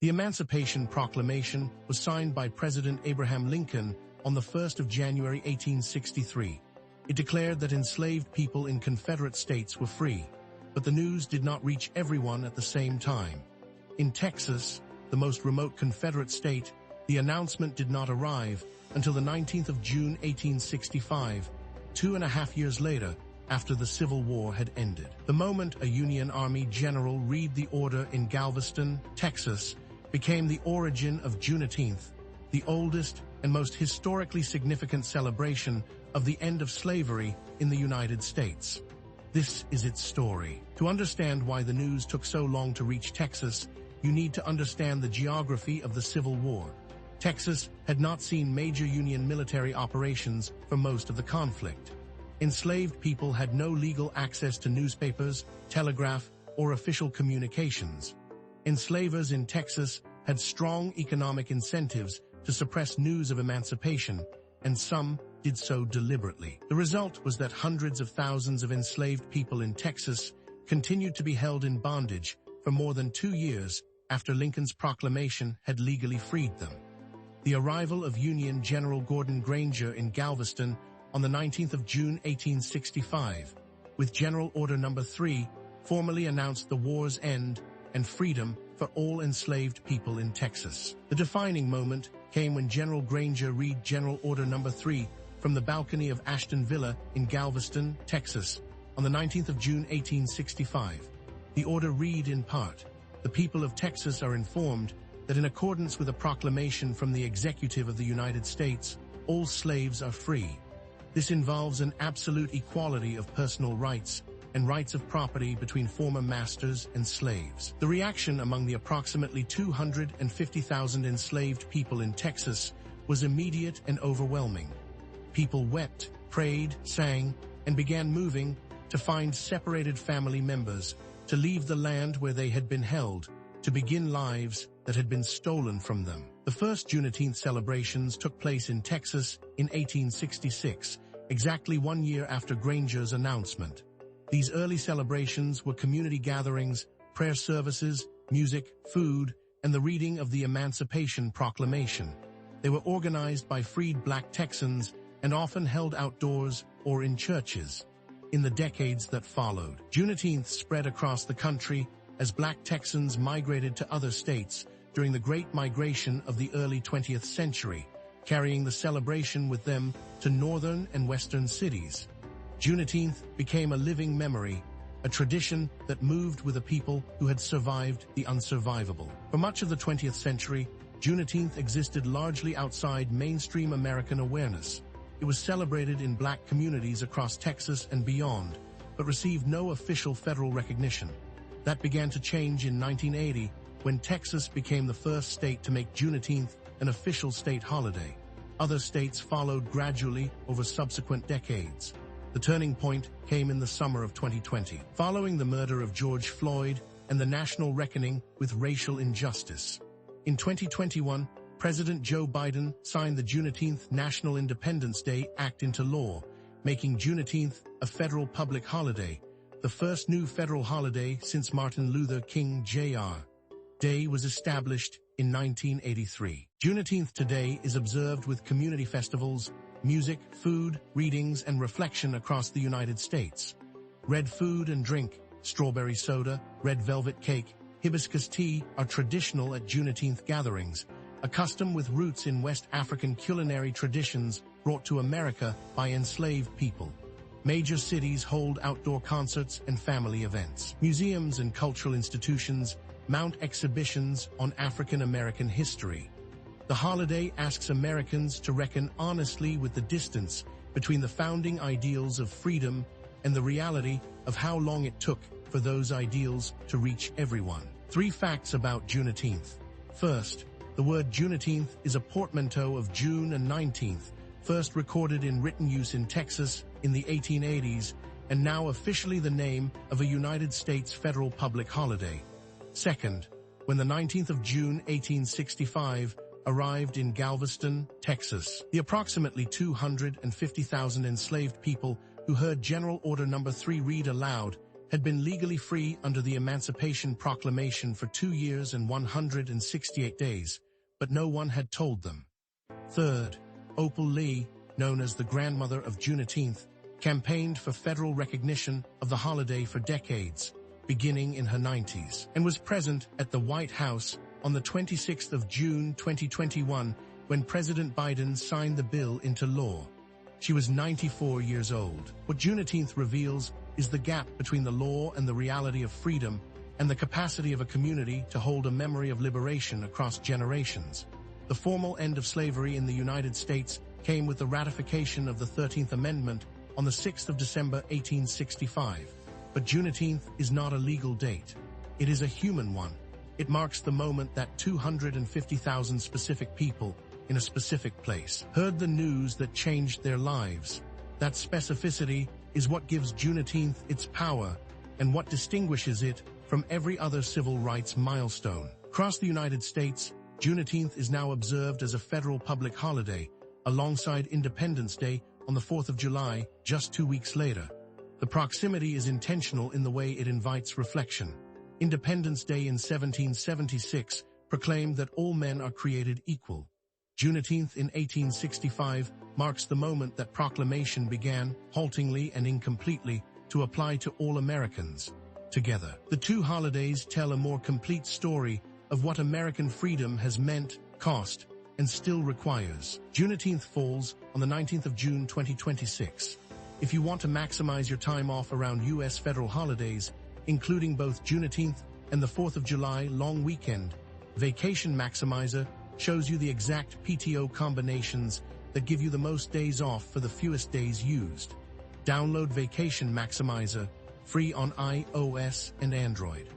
The Emancipation Proclamation was signed by President Abraham Lincoln on the 1st of January 1863. It declared that enslaved people in Confederate states were free, but the news did not reach everyone at the same time. In Texas, the most remote Confederate state, the announcement did not arrive until the 19th of June 1865, 2.5 years later, after the Civil War had ended. The moment a Union Army general read the order in Galveston, Texas, became the origin of Juneteenth, the oldest and most historically significant celebration of the end of slavery in the United States. This is its story. To understand why the news took so long to reach Texas, you need to understand the geography of the Civil War. Texas had not seen major Union military operations for most of the conflict. Enslaved people had no legal access to newspapers, telegraph, or official communications. Enslavers in Texas had strong economic incentives to suppress news of emancipation, and some did so deliberately. The result was that hundreds of thousands of enslaved people in Texas continued to be held in bondage for more than 2 years after Lincoln's proclamation had legally freed them. The arrival of Union General Gordon Granger in Galveston on the 19th of June 1865, with General Order No. 3, formally announced the war's end and freedom for all enslaved people in Texas. The defining moment came when General Granger read General Order No. 3 from the balcony of Ashton Villa in Galveston, Texas, on the 19th of June 1865. The order read in part, "The people of Texas are informed that in accordance with a proclamation from the Executive of the United States, all slaves are free. This involves an absolute equality of personal rights and rights of property between former masters and slaves." The reaction among the approximately 250,000 enslaved people in Texas was immediate and overwhelming. People wept, prayed, sang, and began moving to find separated family members, to leave the land where they had been held, to begin lives that had been stolen from them. The first Juneteenth celebrations took place in Texas in 1866, exactly 1 year after Granger's announcement. These early celebrations were community gatherings, prayer services, music, food, and the reading of the Emancipation Proclamation. They were organized by freed Black Texans and often held outdoors or in churches. In the decades that followed, Juneteenth spread across the country as Black Texans migrated to other states during the Great Migration of the early 20th century, carrying the celebration with them to northern and western cities. Juneteenth became a living memory, a tradition that moved with a people who had survived the unsurvivable. For much of the 20th century, Juneteenth existed largely outside mainstream American awareness. It was celebrated in Black communities across Texas and beyond, but received no official federal recognition. That began to change in 1980, when Texas became the first state to make Juneteenth an official state holiday. Other states followed gradually over subsequent decades. The turning point came in the summer of 2020, following the murder of George Floyd and the national reckoning with racial injustice. In 2021, President Joe Biden signed the Juneteenth National Independence Day Act into law, making Juneteenth a federal public holiday, the first new federal holiday since Martin Luther King Jr. Day was established in 1983. Juneteenth today is observed with community festivals, music, food, readings, and reflection across the United States. Red food and drink, strawberry soda, red velvet cake, hibiscus tea are traditional at Juneteenth gatherings, a custom with roots in West African culinary traditions brought to America by enslaved people. Major cities hold outdoor concerts and family events. Museums and cultural institutions mount exhibitions on African American history. The holiday asks Americans to reckon honestly with the distance between the founding ideals of freedom and the reality of how long it took for those ideals to reach everyone. 3 facts about Juneteenth. First, the word Juneteenth is a portmanteau of June and 19th, first recorded in written use in Texas in the 1880s, and now officially the name of a United States federal public holiday. Second, when the 19th of June 1865 arrived in Galveston, Texas, the approximately 250,000 enslaved people who heard General Order No. 3 read aloud had been legally free under the Emancipation Proclamation for 2 years and 168 days, but no one had told them. Third, Opal Lee, known as the grandmother of Juneteenth, campaigned for federal recognition of the holiday for decades, beginning in her 90s, and was present at the White House on the 26th of June 2021 when President Biden signed the bill into law. She was 94 years old. What Juneteenth reveals is the gap between the law and the reality of freedom, and the capacity of a community to hold a memory of liberation across generations. The formal end of slavery in the United States came with the ratification of the 13th Amendment on the 6th of December 1865. But Juneteenth is not a legal date. It is a human one. It marks the moment that 250,000 specific people in a specific place heard the news that changed their lives. That specificity is what gives Juneteenth its power and what distinguishes it from every other civil rights milestone. Across the United States, Juneteenth is now observed as a federal public holiday, alongside Independence Day on the 4th of July, just 2 weeks later. The proximity is intentional in the way it invites reflection. Independence Day in 1776 proclaimed that all men are created equal. Juneteenth in 1865 marks the moment that proclamation began, haltingly and incompletely, to apply to all Americans. Together, the two holidays tell a more complete story of what American freedom has meant, cost, and still requires. Juneteenth falls on the 19th of June 2026. If you want to maximize your time off around U.S. federal holidays, including both Juneteenth and the 4th of July long weekend, Vacation Maximizer shows you the exact PTO combinations that give you the most days off for the fewest days used. Download Vacation Maximizer, free on iOS and Android.